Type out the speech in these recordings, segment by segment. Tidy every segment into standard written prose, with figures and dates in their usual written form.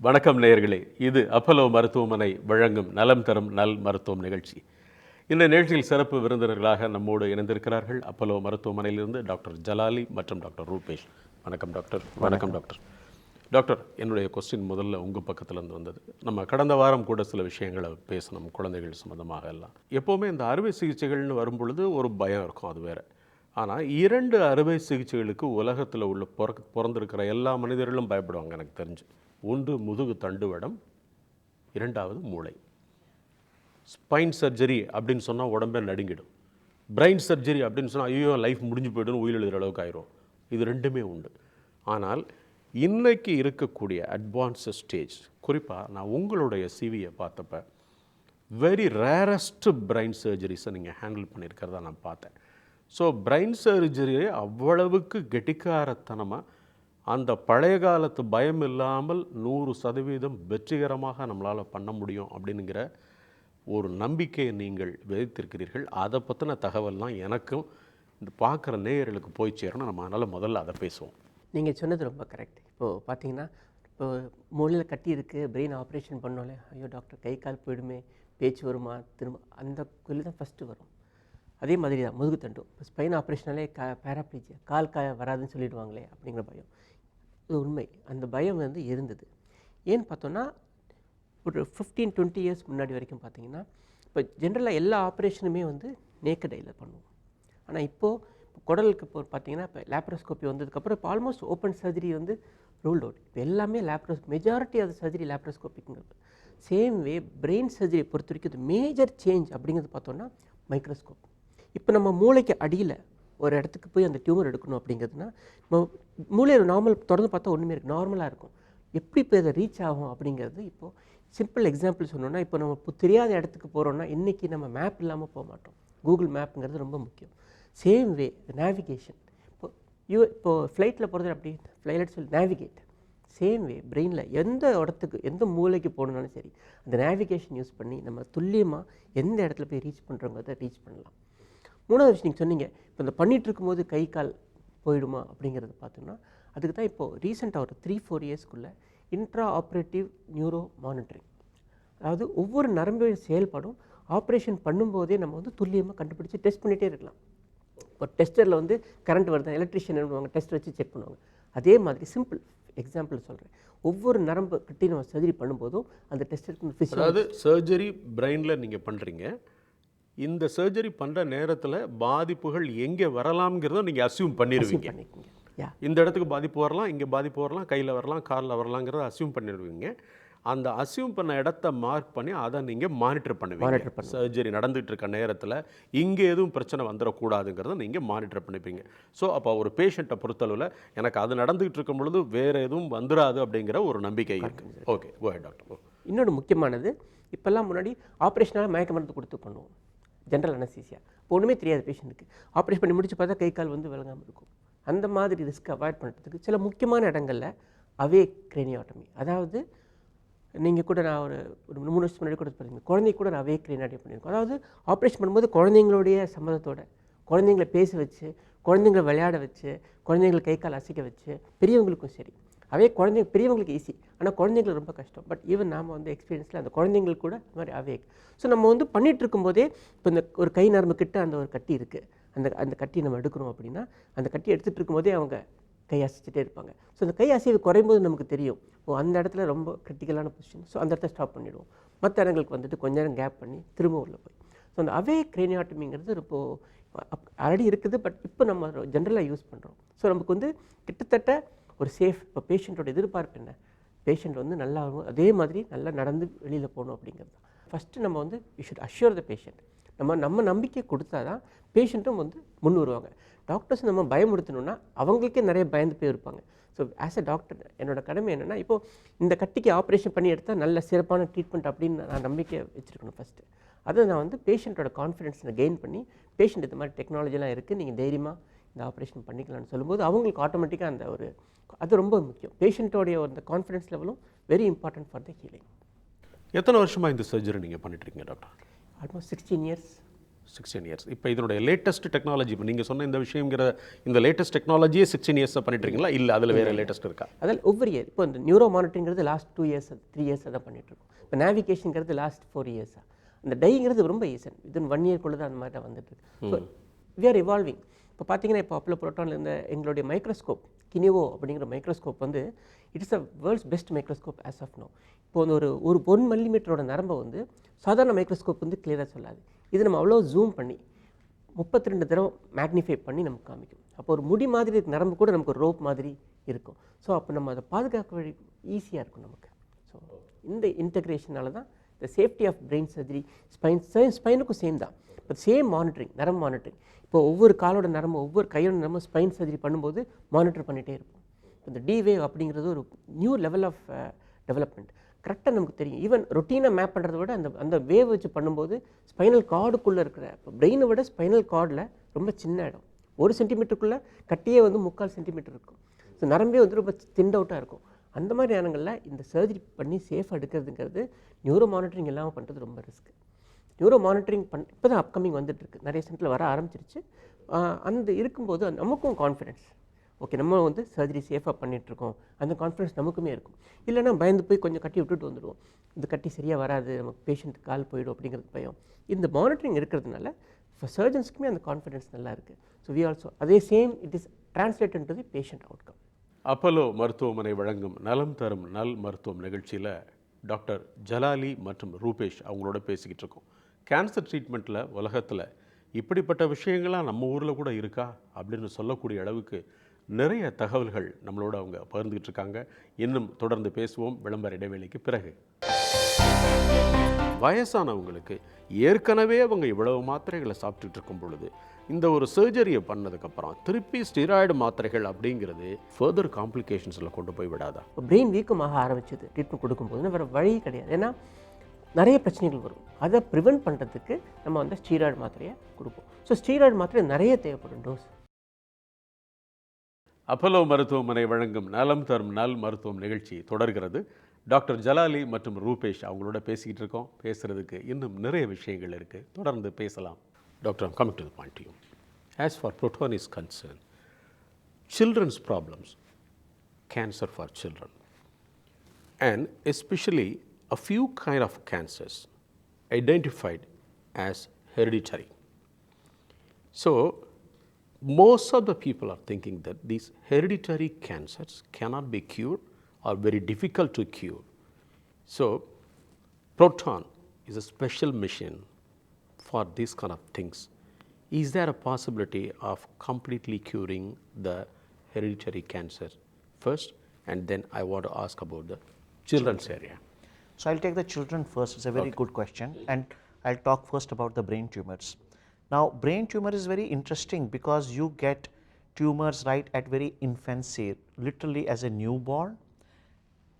வணக்கம் நேயர்களே, இது அப்பல்லோ மருத்துவமனை வழங்கும் நலம் தரும் நல் மருத்துவம் நிகழ்ச்சி. இந்த நிகழ்ச்சியில் சிறப்பு விருந்தினர்களாக நம்மோடு இணைந்திருக்கிறார்கள் அப்பல்லோ மருத்துவமனையிலிருந்து டாக்டர் ஜலாலி மற்றும் டாக்டர் ரூபேஷ். வணக்கம் டாக்டர். வணக்கம் டாக்டர். டாக்டர், என்னுடைய கொஸ்டின் முதல்ல உங்கள் பக்கத்துலேருந்து வந்தது. நம்ம கடந்த வாரம் கூட சில விஷயங்களை பேசணும், குழந்தைகள் சம்மந்தமாக எல்லாம். எப்போவுமே இந்த அறுவை சிகிச்சைகள்னு வரும்பொழுது ஒரு பயம் இருக்கும், அது வேறு. ஆனால் 2 அறுவை சிகிச்சைகளுக்கு உலகத்தில் உள்ள பிறந்திருக்கிற எல்லா மனிதர்களும் பயப்படுவாங்க எனக்கு தெரிஞ்சு. ஒன்று முதுகு தண்டுவடம், 2வது மூளை. ஸ்பைன் சர்ஜரி அப்படின்னு சொன்னால் உடம்பே நடுங்கிடும். பிரெயின் சர்ஜரி அப்படின்னு சொன்னால் ஐயோ லைஃப் முடிஞ்சு போய்டும், உயிர் எழுதுகிற அளவுக்கு ஆயிரும். இது ரெண்டுமே உண்டு. ஆனால் இன்றைக்கி இருக்கக்கூடிய அட்வான்ஸ் ஸ்டேஜ், குறிப்பாக நான் உங்களுடைய சிவியை பார்த்தப்ப வெரி ரேரஸ்ட் பிரெயின் சர்ஜரிஸை நீங்கள் ஹேண்டில் பண்ணியிருக்கிறதா நான் பார்த்தேன். ஸோ பிரெயின் சர்ஜரியை அவ்வளவுக்கு கெட்டிக்காரத்தனமாக அந்த பழைய காலத்து பயம் இல்லாமல் 100% வெற்றிகரமாக நம்மளால் பண்ண முடியும் அப்படிங்கிற ஒரு நம்பிக்கையை நீங்கள் விதைத்திருக்கிறீர்கள். அதை பற்றின தகவல்லாம் எனக்கும் இந்த பார்க்குற நேயர்களுக்கு போய் சேரணும். நம்ம அதனால் முதல்ல அதை பேசுவோம். நீங்கள் சொன்னது ரொம்ப கரெக்ட். இப்போது பார்த்தீங்கன்னா, இப்போ மூளையில் கட்டி இருக்குது, பிரெயின் ஆப்ரேஷன் பண்ணோலே ஐயோ டாக்டர் கை கால் போயிடுமே, பேச்சு வருமா, திரும்ப அந்த கேள்வி தான் ஃபஸ்ட்டு வரும். அதே மாதிரி தான் முதுகு தண்டும். இப்போ ஸ்பைன் ஆப்ரேஷனாலே பேராப்ளீஜியா, கால் வராதுன்னு சொல்லிடுவாங்களே அப்படிங்கிற பயம். இது உண்மை. அந்த பயம் இருந்தது. ஏன்னு பார்த்தோன்னா, ஒரு 15-20 இயர்ஸ் முன்னாடி வரைக்கும் பார்த்தீங்கன்னா, இப்போ ஜென்ரலாக எல்லா ஆப்ரேஷனுமே நேக்கட் ஐயில் பண்ணுவோம். ஆனால் இப்போது குடலுக்கு இப்போ பார்த்தீங்கன்னா, இப்போ லேப்ரோஸ்கோப்பி வந்ததுக்கப்புறம் இப்போ almost open surgery ruled out. இப்போ எல்லாமே மெஜாரிட்டி ஆஃப் சர்ஜரி லேப்ரோஸ்கோப்பிக்ங்கிறது. சேம் வே பிரெயின் சர்ஜரியை பொறுத்த வரைக்கும் இது மேஜர் சேஞ்ச் அப்படிங்கிறது பார்த்தோன்னா மைக்ரோஸ்கோப். இப்போ நம்ம மூளைக்கு அடியில் ஒரு இடத்துக்கு போய் அந்த டியூமர் எடுக்கணும் அப்படிங்கிறதுனா, நம்ம மூளையை நார்மல் திறந்து பார்த்தா ஒன்றுமே இருக்குது, நார்மலாக இருக்கும். எப்படி இப்போ இதை ரீச் ஆகும் அப்படிங்கிறது இப்போது சிம்பிள் எக்ஸாம்பிள் சொன்னோன்னா, இப்போ நம்ம இப்போ தெரியாத இடத்துக்கு போகிறோன்னா இன்றைக்கி நம்ம மேப் இல்லாமல் போக மாட்டோம். கூகுள் மேப்புங்கிறது ரொம்ப முக்கியம். Same way navigation. இப்போது ஃப்ளைட்டில் போகிறது அப்படி ஃப்ளைட் சொல்லி நேவிகேட். சேம் வே பிரெயினில் எந்த இடத்துக்கு எந்த மூளைக்கு போகணுன்னாலும் சரி, அந்த நேவிகேஷன் யூஸ் பண்ணி நம்ம துல்லியமாக எந்த இடத்துல போய் ரீச் பண்ணுறோங்கிறத ரீச் பண்ணலாம். 3வது விஷயம் நீங்கள் சொன்னீங்க, இப்போ இந்த பண்ணிகிட்டு இருக்கும்போது கை கால் போயிடுமா அப்படிங்கிறது பார்த்தோம்னா, அதுக்கு தான் இப்போது ரீசெண்டாக ஒரு 3-4 இயர்ஸ்க்குள்ளே இன்ட்ரா ஆப்ரேட்டிவ் நியூரோ மானிட்டரிங், அதாவது ஒவ்வொரு நரம்பு செயல்பாடும் ஆப்ரேஷன் பண்ணும்போதே நம்ம துல்லியமாக கண்டுபிடிச்சி டெஸ்ட் பண்ணிகிட்டே இருக்கலாம். இப்போ டெஸ்டரில் கரண்ட் வருது, எலக்ட்ரிஷியன் பண்ணுவாங்க, டெஸ்ட் வச்சு செக் பண்ணுவாங்க. அதே மாதிரி சிம்பிள் எக்ஸாம்பிள் சொல்கிறேன், ஒவ்வொரு நரம்பு கிட்டே நம்ம சர்ஜரி பண்ணும்போதும் அந்த டெஸ்ட், அதாவது சர்ஜரி பிரெயினில் நீங்கள் பண்ணுறீங்க, இந்த சர்ஜரி பண்ணுற நேரத்தில் பாதிப்புகள் எங்கே வரலாம்ங்கிறத நீங்கள் அசியூம் பண்ணிடுவீங்க. இந்த இடத்துக்கு பாதிப்பு வரலாம், இங்கே பாதிப்பு வரலாம், கையில் வரலாம், காலில் வரலாங்கிறத அசியூம் பண்ணிடுவீங்க. அந்த அசியூம் பண்ண இடத்த மார்க் பண்ணி அதை நீங்கள் மானிட்டர் பண்ணுவீங்க. சர்ஜரி நடந்துகிட்டு இருக்க நேரத்தில் இங்கே எதுவும் பிரச்சனை வந்துடக்கூடாதுங்கிறத நீங்கள் மானிட்டர் பண்ணிப்பீங்க. ஸோ அப்போ ஒரு பேஷண்ட்டை பொறுத்தளவில் எனக்கு அது நடந்துகிட்டு இருக்கும் பொழுது வேறு எதுவும் வந்துடாது அப்படிங்கிற ஒரு நம்பிக்கை இருக்குது. ஓகே, கோ ஹெட் டாக்டர். இன்னொன்று முக்கியமானது, இப்போல்லாம் முன்னாடி ஆப்ரேஷனால் மயக்க மருந்து கொடுத்து பண்ணுவோம், ஜென்ரல் அனஸ்தீசியா. இப்போ ஒன்றுமே தெரியாது பேஷண்ட்டுக்கு, ஆப்ரேஷன் பண்ணி முடிச்சு பார்த்தா கை கால் விளங்காமல் இருக்கும். அந்த மாதிரி ரிஸ்க் அவாய்ட் பண்ணுறதுக்கு சில முக்கியமான இடங்களில் அவே கிரேனியோட்டமி, அதாவது நீங்கள் கூட நான் ஒரு 3 வருஷத்துக்கு முன்னாடி கூட பார்த்தீங்க, குழந்தைக்கு கூட நான் அவே கிரேனியோட்டமி பண்ணியிருக்கோம். அதாவது ஆப்ரேஷன் பண்ணும்போது குழந்தைங்களுடைய சம்மதத்தோட குழந்தைங்களை பேச வச்சு, குழந்தைங்களை விளையாட வச்சு, குழந்தைங்களை கை கால் அசைக்க வச்சு, பெரியவங்களுக்கும் சரி. பெரியவங்களுக்கு ஈஸி, ஆனால் குழந்தைங்களுக்கு ரொம்ப கஷ்டம். பட் ஈவன் நாம் எக்ஸ்பீரியன்ஸில் அந்த குழந்தைங்களுக்கு கூட இந்த மாதிரி அவேக். ஸோ நம்ம பண்ணிகிட்டு இருக்கும்போதே இப்போ இந்த ஒரு கை நரம்பு கிட்ட அந்த ஒரு கட்டி இருக்குது, அந்த கட்டியை நம்ம எடுக்கணும் அப்படின்னா அந்த கட்டி எடுத்துகிட்டு இருக்கும்போதே அவங்க கை அசைச்சிட்டே இருப்பாங்க. ஸோ அந்த கை அசைவு குறையும்போது நமக்கு தெரியும், அந்த இடத்துல ரொம்ப கிரிட்டிக்கலான பொசிஷன். ஸோ அந்த இடத்த ஸ்டாப் பண்ணிவிடுவோம். மற்ற இடங்களுக்கு கொஞ்ச நேரம் கேப் பண்ணி திரும்ப உள்ள போய். ஸோ அந்த அவே கிரேனியோட்டமிங்கிறது இப்போது ஆல்ரெடி இருக்குது, பட் இப்போ நம்ம ஜென்ரலாக யூஸ் பண்ணுறோம். ஸோ நமக்கு கிட்டத்தட்ட ஒரு சேஃப். இப்போ பேஷண்ட்டோட எதிர்பார்ப்பு என்ன, பேஷண்ட் நல்லா அதே மாதிரி நல்லா நடந்து வெளியில் போகணும் அப்படிங்கிறது தான். ஃபஸ்ட்டு நம்ம you should assure the patient. நம்ம நம்பிக்கை கொடுத்தா தான் பேஷண்ட்டும் முன் வருவாங்க. டாக்டர்ஸ் நம்ம பயமுறுத்தணுன்னா அவங்களுக்கே நிறைய பயந்து போய் இருப்பாங்க. ஸோ ஆஸ் எ டாக்டர் என்னோட கடமை என்னென்னா, இப்போது இந்த கட்டிக்கு ஆப்ரேஷன் பண்ணி எடுத்தால் நல்ல சிறப்பான ட்ரீட்மெண்ட் அப்படின்னு நான் நம்பிக்கை வச்சுருக்கணும் ஃபஸ்ட்டு. அதை நான் பேஷண்ட்டோட கான்ஃபிடென்ஸை கெயின் பண்ணி, பேஷண்ட் இந்த மாதிரி டெக்னாலஜிலாம் இருக்குது, நீங்கள் தைரியமாக இந்த ஆப்ரேஷன் பண்ணிக்கலாம்னு சொல்லும்போது அவங்களுக்கு ஆட்டோமேட்டிக்காக அந்த அது ரொம்ப முக்கியம். பேஷண்ட்டோடைய அந்த கான்ஃபிடன்ஸ் லெவலும் very important for the healing. எத்தனை வருஷமாக இந்த சர்ஜரி நீங்கள் பண்ணிட்டுருக்கீங்க டாக்டர்? Almost 16 years. 16 இயர்ஸ். இப்போ இதனுடைய லேட்டஸ்ட் டெக்னாலஜி, இப்போ நீங்கள் சொன்ன இந்த விஷயங்கிற இந்த லேட்டஸ்ட் டெக்னாலஜியே 16 இயர்ஸாக பண்ணிட்டுருக்கீங்களா, இல்லை அதில் வேறு லேட்டஸ்ட் இருக்கா? அதில் ஒவ்வொரு இயர் இப்போ இந்த நியூரோ மானிட்டரிங்கிறது லாஸ்ட் 2 இயர்ஸ் 3 இயர்ஸாக தான் பண்ணிகிட்ருக்கோம். இப்போ நேவிகேஷனுங்கிறது லாஸ்ட் 4 இயர்ஸாக. அந்த டைங்கிறது ரொம்ப ஈஸன் வித்தின் 1 இயர்க்குள்ளே தான் அந்த மாதிரி தான் வந்துட்டுருக்கு. So we are evolving. இப்போ பார்த்தீங்கன்னா இப்போ அப்போலோ புரோட்டானில் இருந்த எங்களுடைய மைக்ரோஸ்கோப் கினிவோ அப்படிங்கிற மைக்ரோஸ்கோப் வந்து it is a world's best microscope as of now. இப்போ வந்து ஒரு 1 மில்லிமீட்டரோட நரம்பை வந்து சாதாரண மைக்ரோஸ்கோப் வந்து கிளியராக சொல்லாது. இது நம்ம அவ்வளோ ஜூம் பண்ணி 32 தடவை மேக்னிஃபை பண்ணி நமக்கு காமிக்கும். அப்போ ஒரு முடி மாதிரி இருக்க நரம்பு கூட நமக்கு ஒரு ரோப் மாதிரி இருக்கும். ஸோ அப்போ நம்ம அதை பாதுகாக்க வழி ஈஸியாக இருக்கும் நமக்கு. ஸோ இந்த இன்டெகிரேஷனால தான் இந்த சேஃப்டி ஆஃப் பிரெயின் சர்ஜரி ஸ்பைனுக்கும் சேம் தான். இப்போ சேம் மானிட்டரிங், நரம்பு மானிட்டரிங். இப்போ ஒவ்வொரு காலோட நரம்பு ஒவ்வொரு கையோட நரம்பு ஸ்பைன் சர்ஜரி பண்ணும்போது மானிட்டர் பண்ணிகிட்டே இருப்போம். இந்த டிவேவ் அப்படிங்கிறது ஒரு நியூ லெவல் ஆஃப் டெவலப்மெண்ட். கரெக்டாக நமக்கு தெரியும். ஈவன் ரொட்டீனாக மேப் பண்ணுறத விட அந்த வேவ் வச்சு பண்ணும்போது ஸ்பைனல் கார்டுக்குள்ளே இருக்கிற இப்போ பிரெயினை விட ஸ்பைனல் கார்டில் ரொம்ப சின்ன இடம், 1 சென்டிமீட்டருக்குள்ளே கட்டியே வந்து 3/4 சென்டிமீட்டர் இருக்கும். ஸோ நரம்பே வந்து ரொம்ப திண்ட் அவுட்டாக இருக்கும். அந்த மாதிரி நேரங்களில் இந்த சர்ஜரி பண்ணி சேஃபாக எடுக்கிறதுங்கிறது நியூரோ மானிட்டரிங் இல்லாமல் பண்ணுறது ரொம்ப ரிஸ்க். நியூரோ மானிட்டரிங் இப்போ தான் அப்கமிங் வந்துட்டுருக்கு, நிறைய சென்டரில் வர ஆரம்பிச்சிருச்சு. அந்த இருக்கும்போது நமக்கும் கான்ஃபிடென்ஸ், ஓகே நம்ம வந்து சர்ஜரி சேஃபாக பண்ணிகிட்ருக்கோம், அந்த கான்ஃபிடன்ஸ் நமக்குமே இருக்கும். இல்லைனா பயந்து போய் கொஞ்சம் கட்டி விட்டுட்டு வந்துடுவோம், இந்த கட்டி சரியாக வராது, நமக்கு பேஷண்ட் கால் போயிடும் அப்படிங்கிறது பயம். இந்த மானிட்டரிங் இருக்கிறதுனால இப்போ சர்ஜன்ஸ்க்குமே அந்த கான்ஃபிடன்ஸ் நல்லா இருக்குது. ஸோ வி ஆல்சோ அதே same it is translated to the patient outcome. Apollo மருத்துவமனை வழங்கும் நலம் தரும் நல் மருத்துவம் நிகழ்ச்சியில் டாக்டர் ஜலாலி மற்றும் ரூபேஷ் அவங்களோட பேசிக்கிட்டு இருக்கோம். கேன்சர் ட்ரீட்மெண்ட்டில் உலகத்தில் இப்படிப்பட்ட விஷயங்கள்லாம் நம்ம ஊரில் கூட இருக்கா அப்படின்னு சொல்லக்கூடிய அளவுக்கு நிறைய தகவல்கள் நம்மளோட அவங்க பகிர்ந்துக்கிட்டு இருக்காங்க. இன்னும் தொடர்ந்து பேசுவோம் விளம்பர இடைவேளைக்கு பிறகு. வயசானவங்களுக்கு ஏற்கனவே அவங்க இவ்வளவு மாத்திரைகளை சாப்பிட்டுட்டு இருக்கும் பொழுது இந்த ஒரு சர்ஜரியை பண்ணதுக்கப்புறம் திருப்பி ஸ்டீராய்டு மாத்திரைகள் அப்படிங்கிறது ஃபர்தர் காம்ப்ளிகேஷன்ஸில் கொண்டு போய் விடாதா? இப்போ பிரெயின் வீக்கமாக ஆரம்பிச்சது ட்ரீட்மெண்ட் கொடுக்கும்போது வேறு வழி கிடையாது. ஏன்னா நிறைய பிரச்சனைகள் வரும். அதை ப்ரிவென்ட் பண்ணுறதுக்கு நம்ம வந்து ஸ்டீராய்டு மாத்திரையை கொடுப்போம். ஸோ ஸ்டீராய்டு மாத்திரை நிறைய தேவைப்படும் டோஸ். அப்போலோ மருத்துவமனை வழங்கும் நலம் தரும் நல் மருத்துவம் நிகழ்ச்சி தொடர்கிறது. டாக்டர் ஜலாலி மற்றும் ரூபேஷ் அவங்களோட பேசிக்கிட்டு இருக்கோம். பேசுகிறதுக்கு இன்னும் நிறைய விஷயங்கள் இருக்குது, தொடர்ந்து பேசலாம். Doctor, coming to the point you. As far proton is concerned, children's problems, cancer for children, and especially a few kind of cancers identified as hereditary. So, most of the people are thinking that these hereditary cancers cannot be cured or very difficult to cure. So, proton is a special machine for these kind of things. Is there a possibility of completely curing the hereditary cancer first, and then I want to ask about the children's area. So I'll take the children first. It's a very good question, and I'll talk first about the brain tumors. Now, brain tumor is very interesting because you get tumors right at very infancy, literally as a newborn,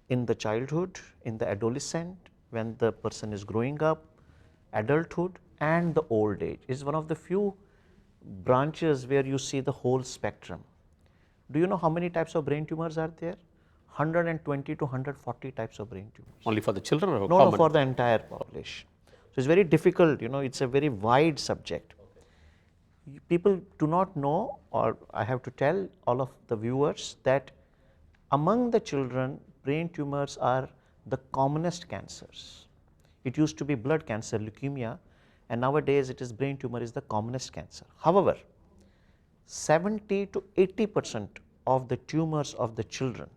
in the childhood, in the adolescent, when the person is growing up, adulthood, and the old age. It's one of the few branches where you see the whole spectrum. Do you know how many types of brain tumors are there? 120 to 140 types of brain tumors. Only for the children or No, common? no, for the entire population. So it's very difficult, it's a very wide subject. People do not know, or I have to tell all of the viewers that among the children, brain tumors are the commonest cancers. It used to be blood cancer, leukemia, and nowadays it is brain tumor is the commonest cancer. However, 70 to 80% of the tumors of the children,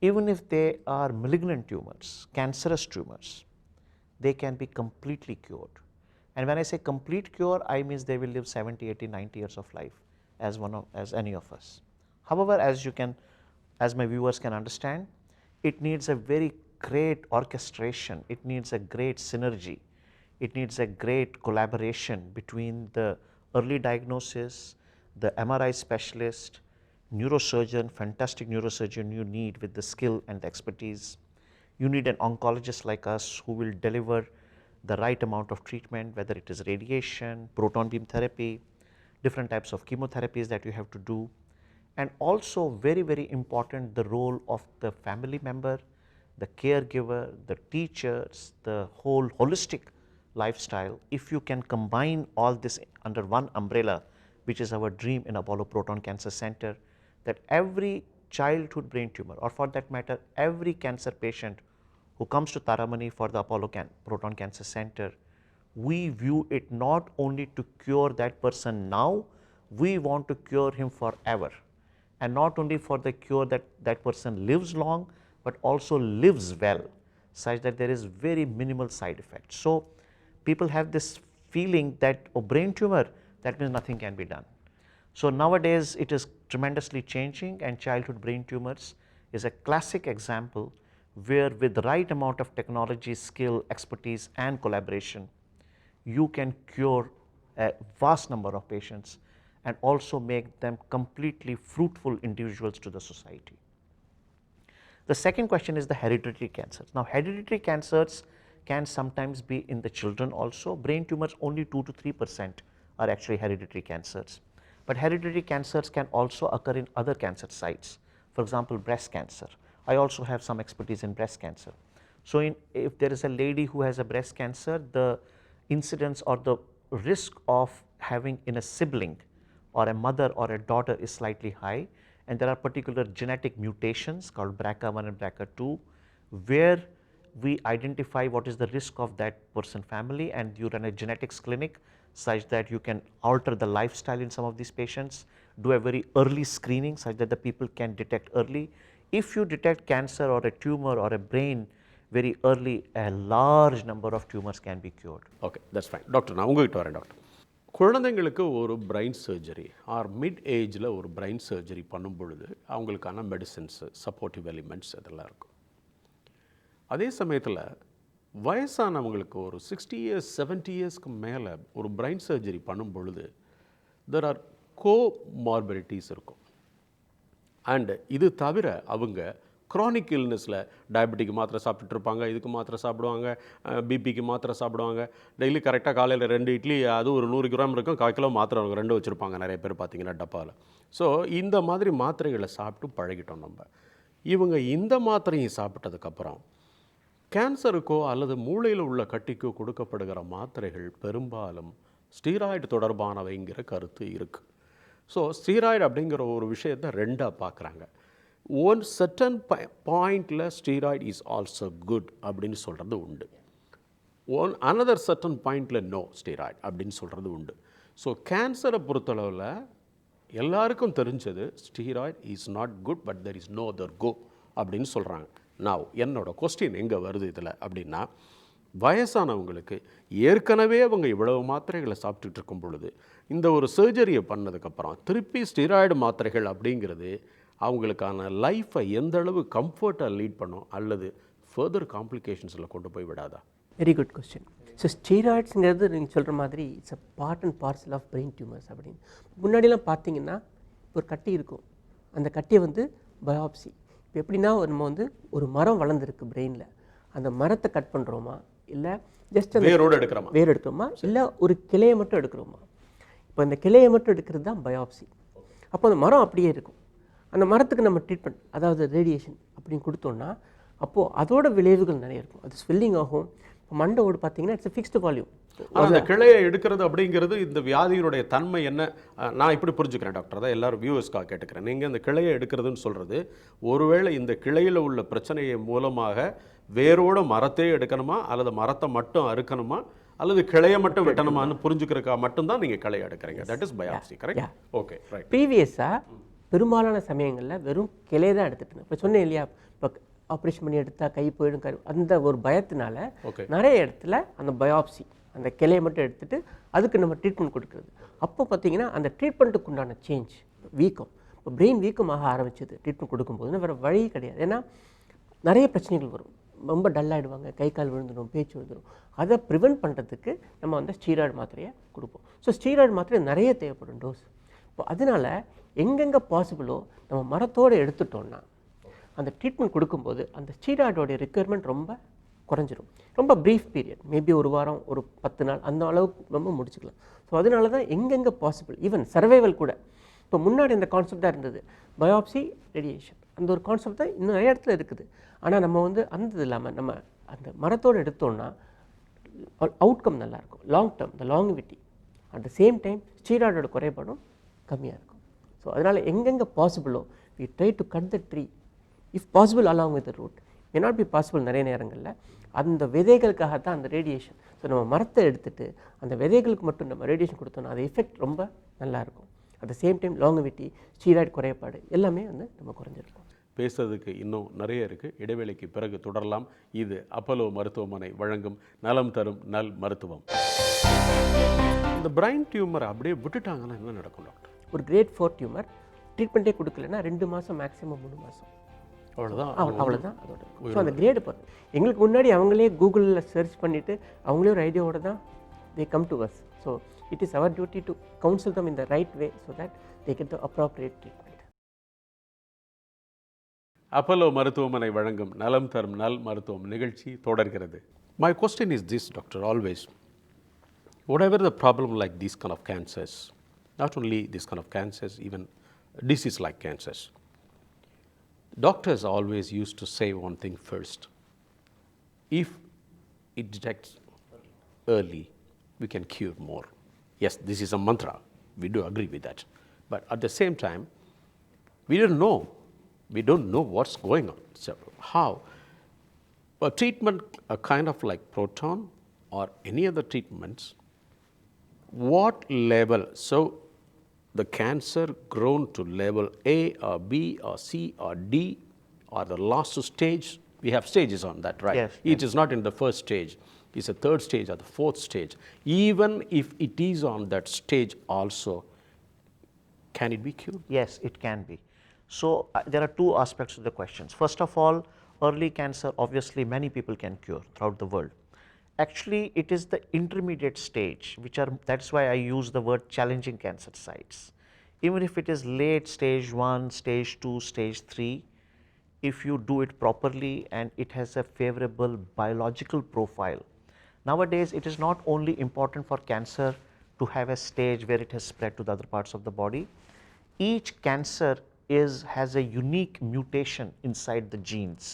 even if they are malignant tumors, cancerous tumors, they can be completely cured. And when I say complete cure, I mean they will live 70, 80, 90 years of life as any of us. However, as my viewers can understand, it needs a very great orchestration, it needs a great synergy, it needs a great collaboration between the early diagnosis, the MRI specialist, neurosurgeon, fantastic neurosurgeon you need with the skill and the expertise. You need an oncologist like us who will deliver the right amount of treatment, whether it is radiation, proton beam therapy, different types of chemotherapies that you have to do. And also very, very important, the role of the family member, the caregiver, the teachers, the whole holistic lifestyle, if you can combine all this under one umbrella, which is our dream in Apollo Proton Cancer Center, that every childhood brain tumor, or for that matter, every cancer patient who comes to Taramani for the Apollo Proton Cancer Center, we view it not only to cure that person now, we want to cure him forever. And not only for the cure that that person lives long, but also lives well, such that there is very minimal side effects. So people have this feeling that, oh, brain tumor, that means nothing can be done. So nowadays it is tremendously changing, and childhood brain tumors is a classic example where with the right amount of technology, skill, expertise and collaboration, you can cure a vast number of patients and also make them completely fruitful individuals to the society. The second question is the hereditary cancers. Now hereditary cancers can sometimes be in the children also. Brain tumors, only 2 to 3% are actually hereditary cancers. But hereditary cancers can also occur in other cancer sites. For example, breast cancer. I also have some expertise in breast cancer. So if there is a lady who has a breast cancer, the incidence or the risk of having in a sibling or a mother or a daughter is slightly high, and there are particular genetic mutations called BRCA1 and BRCA2 where we identify what is the risk of that person family, and you run a genetics clinic such that you can alter the lifestyle in some of these patients, do a very early screening such that the people can detect early. If you detect cancer or a tumor or a brain very early, a large number of tumors can be cured. Okay, that's fine. Doctor, நான் உங்ககிட்ட வரேன். Doctor, குழந்தைங்களுக்கு ஒரு brain surgery R mid ஏஜில் ஒரு brain surgery பண்ணும் பொழுது அவங்களுக்கான மெடிசின்ஸு, சப்போர்ட்டிவ் எலிமெண்ட்ஸ் இதெல்லாம் இருக்கும். அதே சமயத்தில் வயசானவங்களுக்கு ஒரு 60 இயர்ஸ் 70 இயர்ஸ்க்கு மேலே ஒரு பிரெயின் சர்ஜரி பண்ணும் பொழுது தெர் ஆர் கோமார்பிடிட்டிஸ் இருக்கும். அண்டு இது தவிர அவங்க க்ரானிக் இல்னஸில் டயபெட்டிக்கு மாத்திரை சாப்பிட்டுருப்பாங்க, இதுக்கு மாத்திரை சாப்பிடுவாங்க, பிபிக்கு மாத்திரை சாப்பிடுவாங்க. டெய்லி கரெக்டாக காலையில் 2 இட்லி, அது ஒரு 100 கிராம் இருக்கும், 1/4 கிலோ மாத்திரை 2 வச்சுருப்பாங்க நிறைய பேர் பார்த்தீங்கன்னா டப்பாவில். ஸோ இந்த மாதிரி மாத்திரைகளை சாப்பிட்டு பழகிட்டோம் நம்ம. இவங்க இந்த மாத்திரையை சாப்பிட்டதுக்கப்புறம் கேன்சருக்கோ அல்லது மூளையில் உள்ள கட்டிக்கோ கொடுக்கப்படுகிற மாத்திரைகள் பெரும்பாலும் ஸ்டீராய்டு தொடர்பானவைங்கிற கருத்து இருக்குது. ஸோ ஸ்டீராய்டு அப்படிங்கிற ஒரு விஷயத்தை ரெண்டாக பார்க்குறாங்க. ஒன் சர்டன் பாயிண்டில் ஸ்டீராய்டு இஸ் ஆல்சோ குட் அப்படின்னு சொல்கிறது உண்டு. அனதர் சர்டன் பாயிண்டில் நோ ஸ்டீராய்டு அப்படின்னு சொல்கிறது உண்டு. ஸோ கேன்சரை பொறுத்தளவில் எல்லாருக்கும் தெரிஞ்சது steroid is not good, but there is no other go அப்படின்னு சொல்கிறாங்க. நான் என்னோட கொஸ்டின் எங்கே வருது இதில் அப்படின்னா, வயசானவங்களுக்கு ஏற்கனவே அவங்க இவ்வளவு மாத்திரைகளை சாப்பிட்டுட்டு இருக்கும் பொழுது இந்த ஒரு சர்ஜரியை பண்ணதுக்கப்புறம் திருப்பி ஸ்டீராய்டு மாத்திரைகள் அப்படிங்கிறது அவங்களுக்கான லைஃப்பை எந்த அளவு கம்ஃபர்ட்டாக லீட் பண்ணும் அல்லது ஃபர்தர் காம்ப்ளிகேஷன்ஸில் கொண்டு போய் விடாதா? Very good question. ஸோ ஸ்டீராய்ட்ஸுங்கிறது நீங்கள் சொல்கிற மாதிரி it's a part and parcel of brain tumours அப்படின்னு. முன்னாடிலாம் பார்த்தீங்கன்னா ஒரு கட்டி இருக்கும், அந்த கட்டியை வந்து பயாப்சி. இப்போ எப்படின்னா நம்ம வந்து ஒரு மரம் வளர்ந்துருக்கு பிரெயினில், அந்த மரத்தை கட் பண்ணுறோமா இல்லை ஜஸ்ட் வேரோடு எடுக்கிறோமா இல்லை ஒரு கிளையை மட்டும் எடுக்கிறோமா? இப்போ அந்த கிளையை மட்டும் எடுக்கிறது தான் பயாப்சி. அப்போ அந்த மரம் அப்படியே இருக்கும். அந்த மரத்துக்கு நம்ம ட்ரீட்மெண்ட், அதாவது ரேடியேஷன் அப்படின்னு கொடுத்தோன்னா அப்போது அதோட விளைவுகள் நிறைய இருக்கும். அது ஸ்வெல்லிங் ஆகும். இப்போ மண்டை ஓடு பார்த்தீங்கன்னா இட்ஸ் ஃபிக்ஸ்டு வால்யூம். அந்த கிளையை எடுக்கிறது அப்படிங்கிறது இந்த வியாதியினுடைய தன்மை என்ன? நான் இப்படி புரிஞ்சுக்கிறேன் டாக்டர், தான் எல்லாரும் வியூவர்ஸ்க்காக கேட்டுக்கிறேன். நீங்கள் இந்த கிளையை எடுக்கிறதுன்னு சொல்கிறது, ஒருவேளை இந்த கிளையில் உள்ள பிரச்சனையை மூலமாக வேரோட மரத்தையே எடுக்கணுமா அல்லது மரத்தை மட்டும் அறுக்கணுமா அல்லது கிளையை மட்டும் வெட்டணுமான்னு புரிஞ்சுக்கிறதுக்காக மட்டும்தான் நீங்கள் கிளையை எடுக்கிறீங்க. That is biopsy, correct? Okay, right. ப்ரீவியஸாக பெரும்பாலான சமயங்களில் வெறும் கிளையை தான் எடுத்துட்டு, இப்போ சொன்னேன் இல்லையா, இப்போ ஆப்ரேஷன் பண்ணி எடுத்தால் கை போயிடும், அந்த ஒரு பயத்தினால நிறைய இடத்துல அந்த பயாப்சி அந்த கிளையை மட்டும் எடுத்துகிட்டு அதுக்கு நம்ம ட்ரீட்மெண்ட் கொடுக்குறது. அப்போ பார்த்தீங்கன்னா அந்த ட்ரீட்மெண்ட்டுக்கு உண்டான சேஞ்ச், வீக்கம், இப்போ பிரெயின் வீக்கமாக ஆரம்பிச்சது ட்ரீட்மெண்ட் கொடுக்கும்போது வேறு வழி கிடையாது. ஏன்னா நிறைய பிரச்சனைகள் வரும், ரொம்ப டல்லாகிடுவாங்க, கை கால் விழுந்துடும், பேச்சு விழுந்துடும். அதை ப்ரிவெண்ட் பண்ணுறதுக்கு நம்ம வந்து ஸ்டீராய்டு மாத்திரையை கொடுப்போம். ஸோ ஸ்டீராய்டு மாத்திரை நிறைய தேவைப்படும் டோஸ். இப்போ அதனால் எங்கெங்கே பாசிபிளோ நம்ம மரத்தோடு எடுத்துட்டோம்னா அந்த ட்ரீட்மெண்ட் கொடுக்கும்போது அந்த ஸ்டீராய்டோடைய ரெக்குயர்மெண்ட் ரொம்ப குறைஞ்சிரும். ரொம்ப ப்ரீஃப் பீரியட், மேபி ஒரு வாரம், ஒரு 10 நாள், அந்த அளவுக்கு ரொம்ப முடிச்சுக்கலாம். ஸோ அதனால தான் எங்கெங்கே பாசிபிள், ஈவன் சர்வைவல் கூட. இப்போ முன்னாடி இந்த கான்செப்டாக இருந்தது பயாப்சி, ரேடியேஷன், அந்த ஒரு கான்செப்ட் தான் இன்னும் நிறைய இடத்துல இருக்குது. ஆனால் நம்ம வந்து அந்த இல்லாமல் நம்ம அந்த மரத்தோடு எடுத்தோம்னா அவுட்கம் நல்லாயிருக்கும், long term, the longevity. At the same time ஸ்டீராய்டோட குறைபாடும் கம்மியாக இருக்கும். ஸோ அதனால் எங்கெங்கே பாசிபிளோ we try to cut the tree if possible along with the root. May not be possible நிறைய நேரங்களில். அந்த விதைகளுக்காக தான் அந்த ரேடியேஷன். ஸோ நம்ம மரத்தை எடுத்துகிட்டு அந்த விதைகளுக்கு மட்டும் நம்ம ரேடியேஷன் கொடுத்தோம்னா அது எஃபெக்ட் ரொம்ப நல்லாயிருக்கும். At the same time longevity, steroid குறைபாடு எல்லாமே வந்து நம்ம குறைஞ்சிருக்கும். பேசுறதுக்கு இன்னும் நிறைய இருக்குது. இடைவேளைக்கு பிறகு தொடரலாம். இது அப்போலோ மருத்துவமனை வழங்கும் நலம் தரும் நல் மருத்துவம். இந்த பிரைன் டியூமர் அப்படியே விட்டுட்டாங்கன்னா என்ன நடக்கும் டாக்டர்? ஒரு கிரேட் 4 டியூமர் ட்ரீட்மெண்ட்டே கொடுக்கலன்னா 2 மாதம் மேக்ஸிமம் 3 மாதம் அவ்வளோதான். அவ்வளோதான் அதோட. ஸோ அந்த கிரேடு பொறுத்து எங்களுக்கு முன்னாடி அவங்களே கூகுளில் சர்ச் பண்ணிவிட்டு அவங்களே ஒரு ஐடியாவோட தான் they come to us. So it is our duty to counsel them in the right way so that they get the appropriate treatment. Apollo மருத்துவமனை வழங்கும் நலம் தரும் நல் மருத்துவம் நிகழ்ச்சி தொடர்கிறது. My question is this doctor, always whatever the problem like these kind of cancers, not only this kind of cancers, even disease like cancers, doctors always used to say one thing first: if it detects early, we can cure more. Yes, this is a mantra, we do agree with that, but at the same time we don't know what's going on. So how a treatment, a kind of like proton or any other treatments, what level, so the cancer grown to level A or B or C or D or the last stage, we have stages on that, right? Yes, It is not in the first stage, it's a third stage or the fourth stage. Even if it is on that stage also, can it be cured? Yes, it can be. So there are two aspects to the questions. First of all, early cancer, obviously many people can cure throughout the world. Actually, it is the intermediate stage, that's why I use the word challenging cancer sites. Even if it is late stage 1, stage 2, stage 3, if you do it properly and it has a favorable biological profile. Nowadays, it is not only important for cancer to have a stage where it has spread to the other parts of the body. Each cancer has a unique mutation inside the genes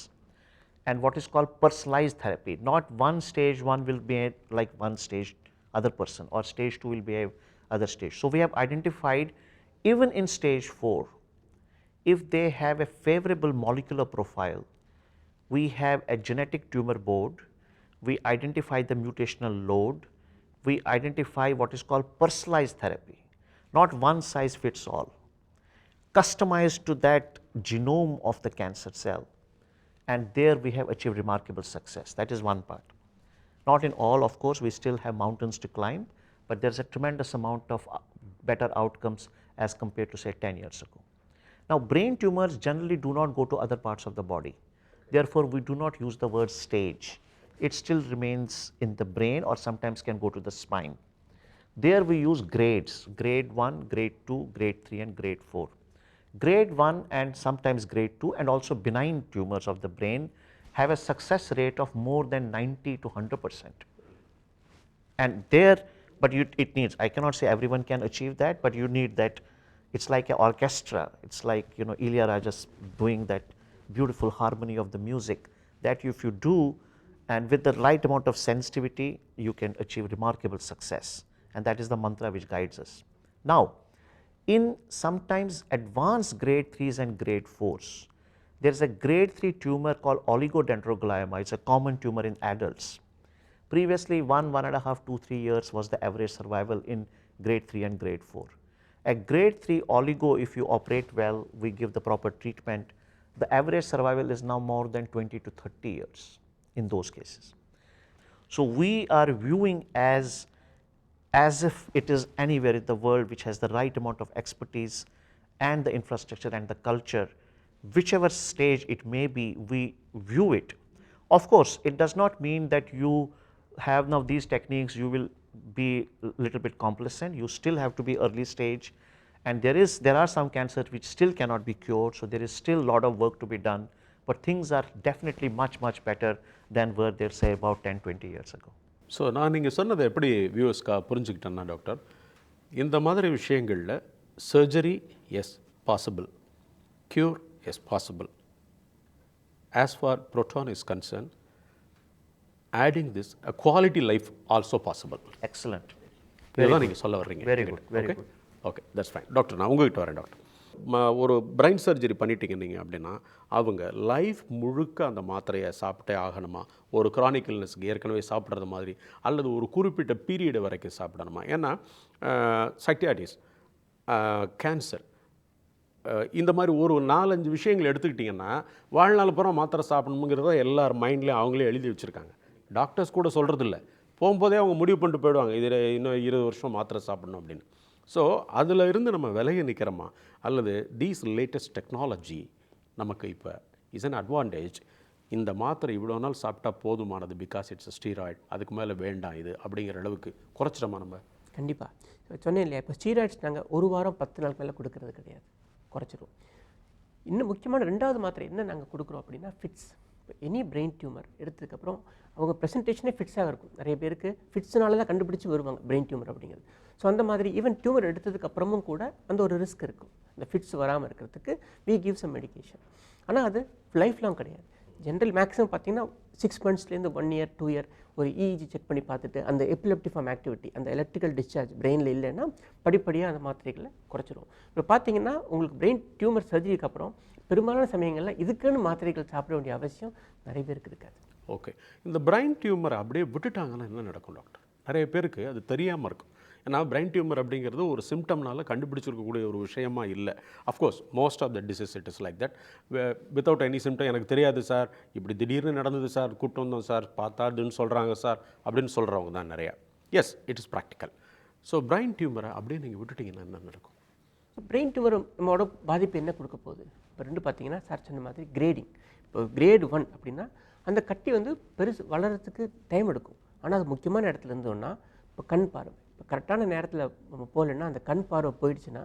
and what is called personalized therapy. Not one stage 1 will be like one stage other person, or stage 2 will be other stage. So we have identified even in stage 4, if they have a favorable molecular profile, we have a genetic tumor board, we identify the mutational load, we identify what is called personalized therapy, not one size fits all, customized to that genome of the cancer cell. And there we have achieved remarkable success. That is one part. Not in all, of course, we still have mountains to climb, but there's a tremendous amount of better outcomes as compared to say 10 years ago. Now, brain tumors generally do not go to other parts of the body. Therefore, we do not use the word stage. It still remains in the brain or sometimes can go to the spine. There we use grades, grade 1, grade 2, grade 3 and grade 4. Grade 1 and sometimes grade 2 and also benign tumors of the brain have a success rate of more than 90 to 100%. And there, but it needs, I cannot say everyone can achieve that, but you need that. It's like an orchestra. It's like, Ilayaraja doing that beautiful harmony of the music, that if you do and with the right amount of sensitivity, you can achieve remarkable success. And that is the mantra which guides us. Now, in sometimes advanced grade 3s and grade 4s, there is a grade 3 tumor called oligodendroglioma. It's a common tumor in adults. Previously, 1.5, 2, 3 years was the average survival in grade 3 and grade 4. A grade 3 oligo, if you operate well, we give the proper treatment, the average survival is now more than 20 to 30 years in those cases. So we are viewing as if it is anywhere in the world which has the right amount of expertise and the infrastructure and the culture, whichever stage it may be, we view it. Of course, it does not mean that you have now these techniques, you will be a little bit complacent. You still have to be early stage, and there are some cancers which still cannot be cured, so there is still a lot of work to be done, but things are definitely much better than were there say about 10-20 years ago. So நான் நீங்கள் சொன்னதை எப்படி வியூவர்ஸ்க்காக புரிஞ்சுக்கிட்டேன்னா doctor, இந்த மாதிரி விஷயங்களில் surgery is possible, cure is possible. As far proton is concern, adding this a quality life also possible. Excellent. இதுதான் நீங்கள் சொல்ல வர்றீங்க. Very good, very good. Okay, that's fine. Doctor, நான் உங்ககிட்ட வரேன் டாக்டர். ஒரு பிரைன் சர்ஜரி பண்ணிட்டீங்க நீங்கள் அப்படின்னா அவங்க லைஃப் முழுக்க அந்த மாத்திரையை சாப்பிட்டே ஆகணுமா? ஒரு கிரானிக் இல்னஸ்க்கு ஏற்கனவே சாப்பிட்றது மாதிரி, அல்லது ஒரு குறிப்பிட்ட பீரியடு வரைக்கும் சாப்பிடணுமா? ஏன்னா சைக்கியாட்டிஸ், கேன்சர், இந்த மாதிரி ஒரு 4-5 விஷயங்கள் எடுத்துக்கிட்டிங்கன்னா வாழ்நாள் பூரா மாத்திரை சாப்பிடணுங்கிறத எல்லார் மைண்ட்லேயும் அவங்களே எழுதி வச்சுருக்காங்க. டாக்டர்ஸ் கூட சொல்கிறதில்ல, போகும்போதே அவங்க முடிவு பண்ணிட்டு போயிடுவாங்க, இதில் இன்னும் 20 வருஷம் மாத்திரை சாப்பிடணும் அப்படின்னு. ஸோ அதில் இருந்து நம்ம விலகி நிற்கிறோமா, அல்லது தீஸ் லேட்டஸ்ட் டெக்னாலஜி நமக்கு இப்போ இஸ் அன் அட்வான்டேஜ், இந்த மாத்திரை இவ்வளோ நாள் சாப்பிட்டா போதுமானது, பிகாஸ் இட்ஸ் ஸ்டீராய்டு, அதுக்கு மேலே வேண்டாம் இது அப்படிங்கிற அளவுக்கு குறைச்சிட்டோமா நம்ம? கண்டிப்பாக சொன்னேன் இல்லையா, இப்போ ஸ்டீராய்ட்ஸ் நாங்கள் 1 வாரம் 10 நாளுக்கு மேலே கொடுக்கறது கிடையாது, குறைச்சிரும். இன்னும் முக்கியமான 2வது மாத்திரை என்ன நாங்கள் கொடுக்குறோம் அப்படின்னா ஃபிட்ஸ். இப்போ எனி பிரெயின் டியூமர் எடுத்ததுக்கப்புறம் அவங்க ப்ரெசன்டேஷனே ஃபிட்ஸாக இருக்கும். நிறைய பேருக்கு ஃபிட்ஸ்னால தான் கண்டுபிடிச்சி வருவாங்க பிரெயின் டியூமர் அப்படிங்கிறது. ஸோ அந்த மாதிரி ஈவன் டியூமர் எடுத்ததுக்கப்புறமும் கூட அந்த ஒரு ரிஸ்க் இருக்கும், இந்த ஃபிட்ஸ் வராமல் இருக்கிறதுக்கு வி கிவ் சம் மெடிகேஷன். ஆனால் அது லைஃப் லாங் கிடையாது. ஜென்ரல் மேக்ஸிமம் பார்த்தீங்கன்னா 6 monthsலேருந்து 1 year 2 year ஒரு இஇஜி செக் பண்ணி பார்த்துட்டு அந்த எபிலெப்டிஃபார்ம் ஆக்டிவிட்டி, அந்த எலக்ட்ரிக்கல் டிஸ்சார்ஜ் பிரெயினில் இல்லைன்னா படிப்படியாக அந்த மாத்திரைகளை குறைச்சிரும். இப்போ பார்த்தீங்கன்னா உங்களுக்கு பிரெயின் டியூமர் சர்ஜரிக்கு அப்புறம் பெரும்பாலான சமயங்களில் இதுக்குன்னு மாத்திரைகள் சாப்பிட வேண்டிய அவசியம் நிறைய பேருக்கு இருக்காது. ஓகே, இந்த பிரைன் டியூமரை அப்படியே விட்டுட்டாங்கன்னா என்ன நடக்கும் டாக்டர்? நிறைய பேருக்கு அது தெரியாமல் இருக்கும். ஏன்னா பிரைன் டியூமர் அப்படிங்கிறது ஒரு சிம்டம்னால கண்டுபிடிச்சிருக்கக்கூடிய ஒரு விஷயமா இல்லை. Of course most of the disease it is like that. Without any symptom, எனக்கு தெரியாது சார், இப்படி திடீர்னு நடந்தது சார், கூட்டு வந்தோம் சார், பார்த்தாதுன்னு சொல்கிறாங்க சார் அப்படின்னு சொல்கிறவங்க தான் நிறையா. Yes, it is practical. So brain டியூமரை அப்படியே நீங்கள் விட்டுட்டிங்கன்னா என்ன நடக்கும்? பிரெயின் டியூமர் நம்மளோட பாதிப்பு என்ன கொடுக்க போகுது? இப்போ 2 பார்த்தீங்கன்னா சார் சொன்ன மாதிரி கிரேடிங். இப்போ கிரேட் 1 அப்படின்னா அந்த கட்டி வந்து பெருசு வளர்கிறதுக்கு டைம் எடுக்கும். ஆனால் அது முக்கியமான இடத்துல இருந்தோன்னா இப்போ கண் பார்வை, இப்போ கரெக்டான நேரத்தில் நம்ம போகலன்னா அந்த கண் பார்வை போயிடுச்சுன்னா,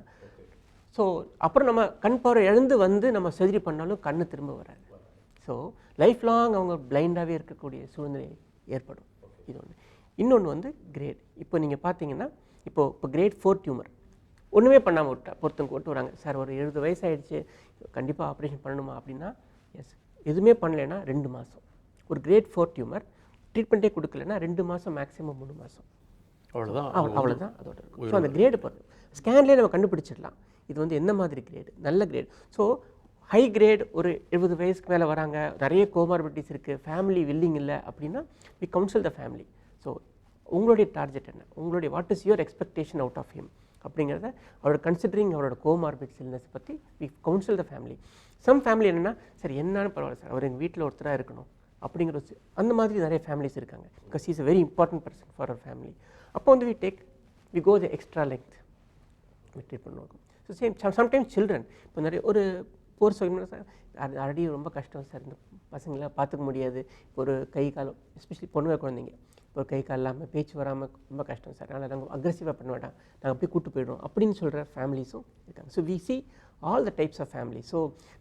ஸோ அப்புறம் நம்ம கண் பார்வை இழந்து வந்து நம்ம சர்ஜரி பண்ணாலும் கண் திரும்ப வராது. ஸோ லைஃப் லாங் அவங்க பிளைண்டாகவே இருக்கக்கூடிய சூழ்நிலை ஏற்படும். இது ஒன்று. இன்னொன்று வந்து கிரேட். இப்போ நீங்கள் பார்த்தீங்கன்னா இப்போ கிரேட் 4 டியூமர் ஒன்றுமே பண்ணாமல் ஒருத்தங்க கொண்டு வராங்க, சார் ஒரு 70 வயசு ஆகிடுச்சு, கண்டிப்பாக ஆப்ரேஷன் பண்ணணுமா அப்படின்னா, எஸ், எதுவுமே பண்ணலைன்னா 2 மாதம். ஒரு கிரேட் 4 டியூமர் ட்ரீட்மெண்ட்டே கொடுக்கலன்னா 2 மாதம், மேக்ஸிமம் 3 மாதம், அவ்வளோதான் அதோட இருக்கும். ஸோ அந்த கிரேடு பொறுத்து ஸ்கேன்லேயே நம்ம கண்டுபிடிச்சிடலாம் இது வந்து என்ன மாதிரி கிரேடு, நல்ல கிரேடு. ஸோ ஹை கிரேட் ஒரு 70 வயசுக்கு மேலே வராங்க, நிறைய கோமார்பிட்டிஸ் இருக்குது, ஃபேமிலி வில்லிங் இல்லை அப்படின்னா we counsel the family. So உங்களுடைய டார்கெட் என்ன, உங்களுடைய what is your expectation out of him அப்படிங்கிறத அவரோட கன்சிடரிங் அவரோட கோமார்பிட் இல்னஸ் பற்றி we counsel the family. Some family என்னென்னா, சரி என்னன்னு பரவாயில்ல சார், அவர் எங்கள் வீட்டில் ஒருத்தராக இருக்கணும் அப்படிங்கிற அந்த மாதிரி நிறைய ஃபேமிலிஸ் இருக்காங்க. Because is a very important person for our family. அப்போ வந்து we go the extra length treat பண்ணுவோம். ஸோ சம்டைம்ஸ் சில்ட்ரன் இப்போ நிறைய ஒரு போர் சார் அது ஆல்ரெடி ரொம்ப கஷ்டம் சார், இந்த பசங்களாம் பார்த்துக்க முடியாது, ஒரு கை காலம் எஸ்பெஷலி பொண்ணுங்க குழந்தைங்க ஒரு கை கால் இல்லாமல் பேச்சு வராமல் ரொம்ப கஷ்டம் சார், அதனால் நாங்கள் அக்ரெசிவாக பண்ண வேண்டாம், நாங்கள் அப்படியே கூட்டு போய்டுறோம் அப்படின்னு சொல்கிற ஃபேமிலிஸும் இருக்காங்க. So we see all the types of family. So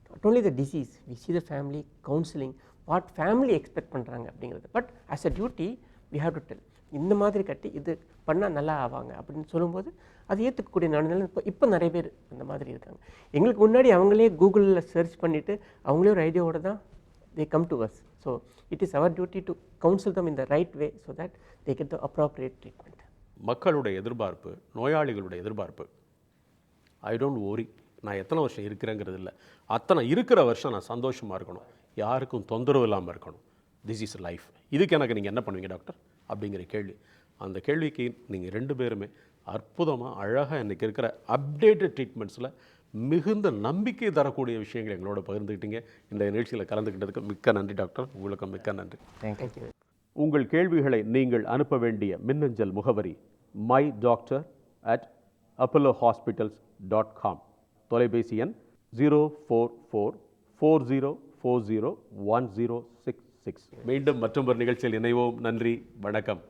not only the disease, we see the family counselling, what family expect பண்ணுறாங்க அப்படிங்கிறது. But as a duty we have to tell, இந்த மாதிரி கட்டி இது பண்ணால் நல்லா ஆவாங்க அப்படின்னு சொல்லும்போது அது ஏற்றுக்கக்கூடிய நாடுகள் இப்போ நிறைய பேர் அந்த மாதிரி இருக்காங்க. எங்களுக்கு முன்னாடி அவங்களே கூகுளில் சர்ச் பண்ணிவிட்டு அவங்களே ஒரு ஐடியாவோட தான் they come to us. So it is our duty to counsel them in the right way so that they get the appropriate treatment. மக்களுடைய எதிர்பார்ப்பு, நோயாளிகளுடைய எதிர்பார்ப்பு, ஐ டோன்ட் worry, நான் எத்தனை வருஷம் இருக்கிறேங்கிறது இல்லை, அத்தனை இருக்கிற வருஷம் நான் சந்தோஷமாக இருக்கணும், யாருக்கும் தொந்தரவு இல்லாமல் இருக்கணும், திஸ் இஸ் லைஃப், இதுக்கு எனக்கு நீங்கள் என்ன பண்ணுவீங்க டாக்டர் அப்படிங்கிற கேள்வி. அந்த கேள்விக்கு நீங்கள் 2 பேருமே அற்புதமாக அழகாக இன்றைக்கி இருக்கிற அப்டேட்டட் ட்ரீட்மெண்ட்ஸில் மிகுந்த நம்பிக்கை தரக்கூடிய விஷயங்களை எங்களோட பகிர்ந்துக்கிட்டீங்க. இந்த நிகழ்ச்சியில் கலந்துக்கிட்டதுக்கு மிக்க நன்றி டாக்டர், உங்களுக்கு மிக்க நன்றி. தேங்க்யூ. உங்கள் கேள்விகளை நீங்கள் அனுப்ப வேண்டிய மின்னஞ்சல் முகவரி myDoctor@apollohospitals.com. தொலைபேசி எண் 04440401066. மீண்டும் மற்றொரு நிகழ்ச்சியில் இணைவோம். நன்றி, வணக்கம்.